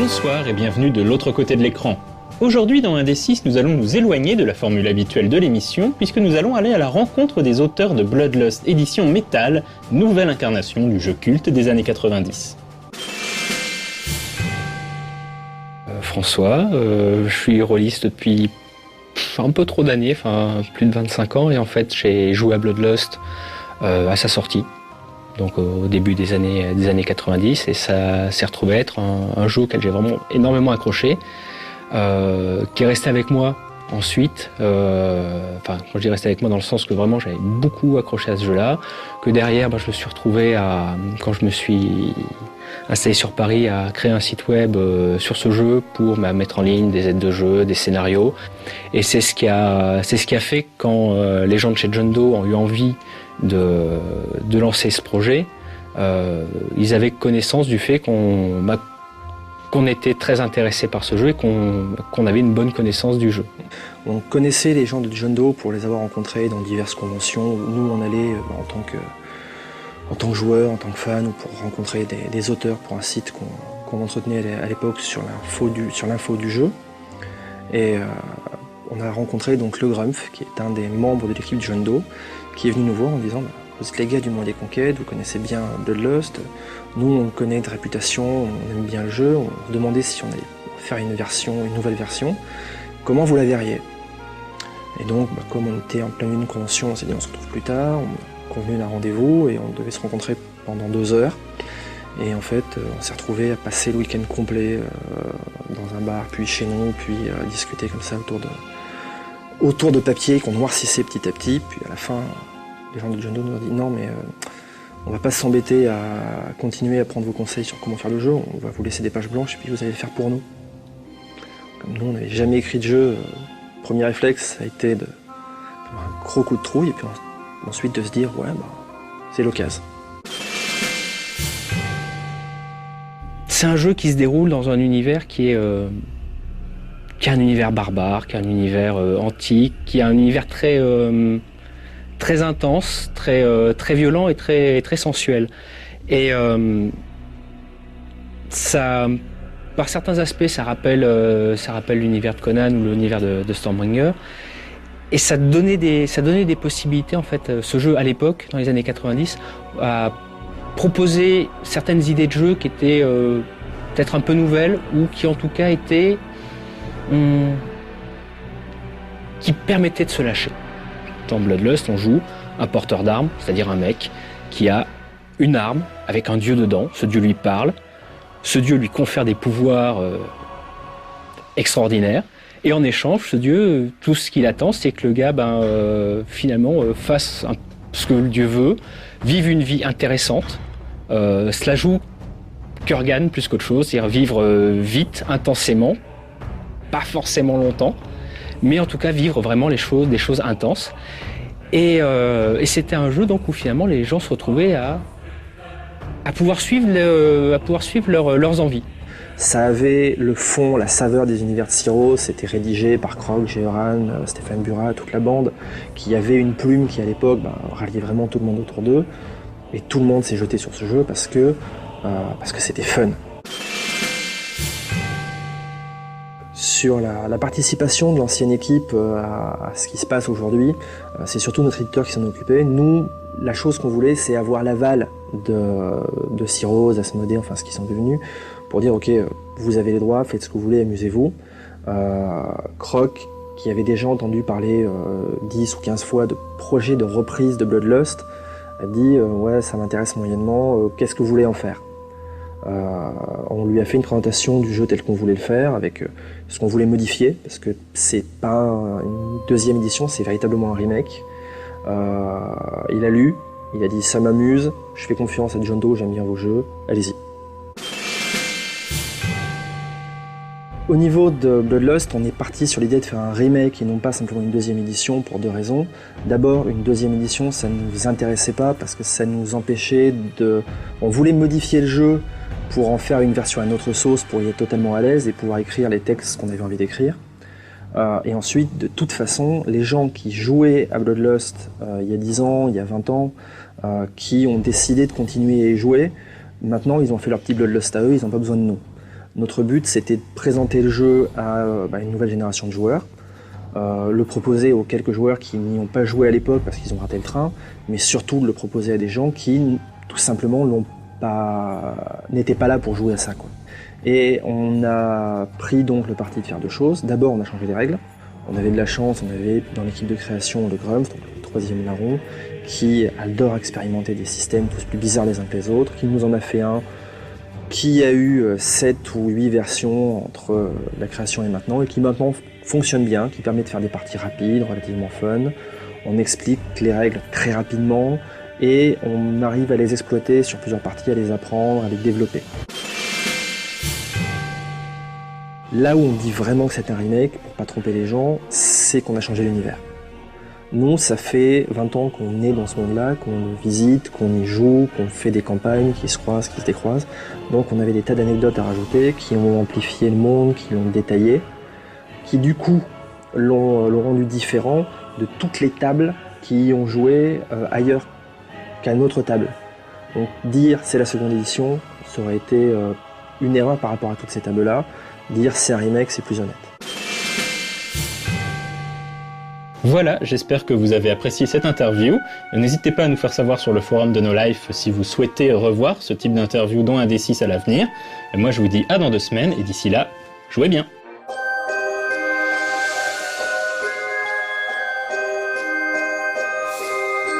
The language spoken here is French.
Bonsoir et bienvenue de l'autre côté de l'écran. Aujourd'hui dans 1D6, nous allons nous éloigner de la formule habituelle de l'émission puisque nous allons aller à la rencontre des auteurs de Bloodlust édition Metal, nouvelle incarnation du jeu culte des années 90. François, je suis rôliste depuis un peu trop d'années, plus de 25 ans, et en fait j'ai joué à Bloodlust à sa sortie, donc au début des années 90, et ça s'est retrouvé être un jeu auquel j'ai vraiment énormément accroché, qui est resté avec moi ensuite, quand je dis resté avec moi dans le sens que vraiment j'avais beaucoup accroché à ce jeu-là, que derrière je me suis retrouvé quand je me suis installé sur Paris, à créer un site web sur ce jeu pour mettre en ligne des aides de jeu, des scénarios. Et c'est ce qui a fait quand les gens de chez John Doe ont eu envie de lancer ce projet, ils avaient connaissance du fait qu'on était très intéressé par ce jeu et qu'on avait une bonne connaissance du jeu. On connaissait les gens de John Doe pour les avoir rencontrés dans diverses conventions où nous on allait en tant que joueur, en tant que fan, ou pour rencontrer des auteurs pour un site qu'on entretenait à l'époque sur l'info du jeu. Et on a rencontré donc le Grumpf, qui est un des membres de l'équipe de John Doe, qui est venu nous voir en disant vous êtes les gars du Monde des Conquêtes, vous connaissez bien Bloodlust, nous on connaît de réputation, on aime bien le jeu, on se demandait si on allait faire une nouvelle version, comment vous la verriez? Et donc comme on était en plein milieu d'une convention, on s'est dit on se retrouve plus tard, convenu d'un rendez-vous et on devait se rencontrer pendant 2 heures. Et en fait, on s'est retrouvé à passer le week-end complet dans un bar, puis chez nous, puis à discuter comme ça autour de papier qu'on noircissait petit à petit. Puis à la fin, les gens de John Doe nous ont dit non, mais on va pas s'embêter à continuer à prendre vos conseils sur comment faire le jeu. On va vous laisser des pages blanches et puis vous allez le faire pour nous. Comme nous, on n'avait jamais écrit de jeu. Premier réflexe, ça a été de faire un gros coup de trouille et puis ensuite de se dire c'est l'occasion. C'est un jeu qui se déroule dans un univers qui est un univers barbare, qui est un univers antique, qui est un univers très intense, très violent et très sensuel. Et ça, par certains aspects, ça rappelle l'univers de Conan ou l'univers de Stormbringer. Et ça donnait des possibilités, en fait, ce jeu à l'époque, dans les années 90, à proposer certaines idées de jeu qui étaient peut-être un peu nouvelles ou qui en tout cas étaient qui permettaient de se lâcher. Dans Bloodlust, on joue un porteur d'armes, c'est-à-dire un mec qui a une arme avec un dieu dedans, ce dieu lui parle, ce dieu lui confère des pouvoirs extraordinaires. Et en échange, ce dieu, tout ce qu'il attend, c'est que le gars, finalement, fasse ce que le dieu veut, vive une vie intéressante. Cela joue Kurgan plus qu'autre chose, c'est-à-dire vivre vite, intensément, pas forcément longtemps, mais en tout cas vivre vraiment des choses intenses. Et c'était un jeu donc où finalement les gens se retrouvaient à pouvoir suivre leurs envies. Ça avait le fond, la saveur des univers de Siro, c'était rédigé par Krog, Géoran, Stéphane Burat, toute la bande, qui avait une plume qui à l'époque ralliait vraiment tout le monde autour d'eux. Et tout le monde s'est jeté sur ce jeu parce que c'était fun. Sur la participation de l'ancienne équipe à ce qui se passe aujourd'hui, c'est surtout notre éditeur qui s'en occupait. Nous, la chose qu'on voulait, c'est avoir l'aval de Siro, Asmodée, enfin ce qu'ils sont devenus, pour dire ok, vous avez les droits, faites ce que vous voulez, amusez-vous. Croc, qui avait déjà entendu parler 10 ou 15 fois de projets de reprise de Bloodlust, a dit ouais, ça m'intéresse moyennement, qu'est-ce que vous voulez en faire? On lui a fait une présentation du jeu tel qu'on voulait le faire, avec ce qu'on voulait modifier, parce que c'est pas une deuxième édition, c'est véritablement un remake. Il a lu, il a dit ça m'amuse, je fais confiance à John Doe, j'aime bien vos jeux, allez-y. Au niveau de Bloodlust, on est parti sur l'idée de faire un remake et non pas simplement une deuxième édition pour 2 raisons. D'abord, une deuxième édition, ça ne nous intéressait pas parce que ça nous empêchait de... On voulait modifier le jeu pour en faire une version à notre sauce, pour y être totalement à l'aise et pouvoir écrire les textes qu'on avait envie d'écrire. Et ensuite, de toute façon, les gens qui jouaient à Bloodlust il y a 10 ans, il y a 20 ans, qui ont décidé de continuer à y jouer, maintenant ils ont fait leur petit Bloodlust à eux, ils n'ont pas besoin de nous. Notre but, c'était de présenter le jeu à une nouvelle génération de joueurs, le proposer aux quelques joueurs qui n'y ont pas joué à l'époque parce qu'ils ont raté le train, mais surtout de le proposer à des gens qui, tout simplement, n'étaient pas là pour jouer à ça, quoi. Et on a pris donc le parti de faire deux choses. D'abord, on a changé les règles. On avait de la chance, on avait dans l'équipe de création le Grumps, donc le troisième larron, qui adore expérimenter des systèmes tous plus bizarres les uns que les autres, qui nous en a fait un qui a eu 7 ou 8 versions entre la création et maintenant, et qui maintenant fonctionne bien, qui permet de faire des parties rapides, relativement fun. On explique les règles très rapidement, et on arrive à les exploiter sur plusieurs parties, à les apprendre, à les développer. Là où on dit vraiment que c'est un remake, pour pas tromper les gens, c'est qu'on a changé l'univers. Nous, ça fait 20 ans qu'on est dans ce monde-là, qu'on le visite, qu'on y joue, qu'on fait des campagnes qui se croisent, qui se décroisent. Donc on avait des tas d'anecdotes à rajouter, qui ont amplifié le monde, qui l'ont détaillé, qui du coup l'ont rendu différent de toutes les tables qui y ont joué ailleurs qu'à notre table. Donc dire c'est la seconde édition, ça aurait été une erreur par rapport à toutes ces tables-là. Dire c'est un remake, c'est plus honnête. Voilà, j'espère que vous avez apprécié cette interview. N'hésitez pas à nous faire savoir sur le forum de No Life si vous souhaitez revoir ce type d'interview dans un D6 à l'avenir. Et moi je vous dis à dans 2 semaines et d'ici là, jouez bien.